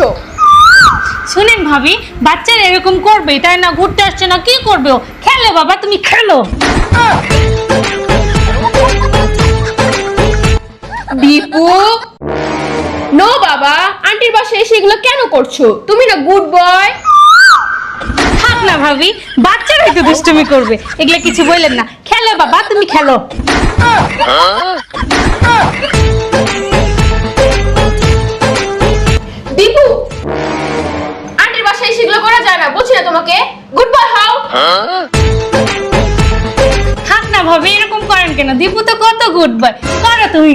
করছো? শুনেন ভাবি, বাচ্চারা এরকম করবে তাই না? ঘুরতে আসছে না, কি করবে ও? খেলো বাবা, তুমি খেলো। দীপু, নো বাবা, আন্টির বাসায় এসে এগুলো কেন করছো? তুমি না গুড বয়। থাক না ভাবি, বাচ্চারাই তো দুষ্টুমি করবে, এগুলো কিছু বললেন না। খেলো বাবা, তুমি খেলো। দীপু, আন্টির বাসায় এসে এগুলো করা যায় না, বলছি না তোমাকে। গুড বয় হও। থাক না ভাবি, এরকম করেন কেন? দীপু তো কত গুড বয়, করো তুমি।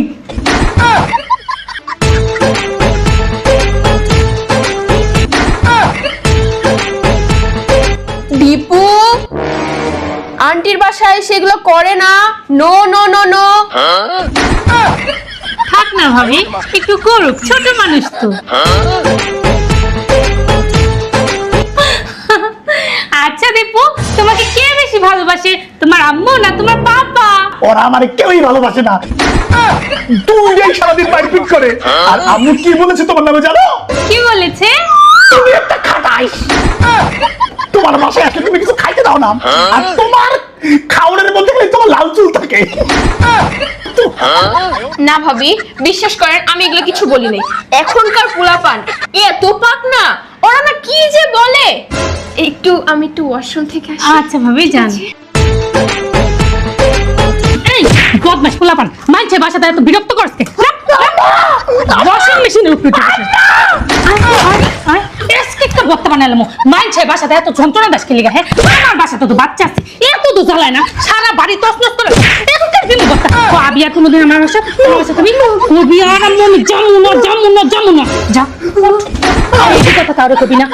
দীপু, আন্টির বাসায় সেগুলো করে না। No no no no. থাক না ভাবি, একটু করুক, ছোট মানুষ তো। আচ্ছা দীপু, তোমাকে কে বেশি ভালোবাসে, তোমার আম্মু না তোমার পাপা? ওরা আমার কেউই ভালোবাসে না, দুইটাই সারাদিন মারপিট করে। আর আম্মু কি বলেছে তোমার নামে জানো? কি বলেছে? তুমি একটা খাটাইস, তোমার বাসায় আসলে তুমি কিছু খাইতে দাও না, আর তোমার খাওয়ানোর মধ্যে গেলে তোমার লাল চুল থাকে। না ভাবি, বিশ্বাস করেন আমি এগুলো কিছু বলি নাই। এখনকার পোলাপান এত পাক না, ওরা না কি যে বলে। আমি একটু ওয়াশরুম থেকে আসি। আচ্ছা ভাবি, যান। এই বদমাশ পোলাপান, মানছে বাসাতে এত বিরক্ত করছে। ওয়াশিং মেশিনের উপরে বক্তা বানালাম, মানছে বাসাতে এত যন্ত্রণা দাস খেলে হ্যাঁ? আমার বাসাতে তো বাচ্চা আছে, এত তো জ্বালায় না, সারা বাড়ি তছনছ করে। এখনকার দিনে বক্তা আবি আর কোনোদিন আমার বাসা তুমি কবি আর আমি জামু না যা এই কথা কারো কবি না।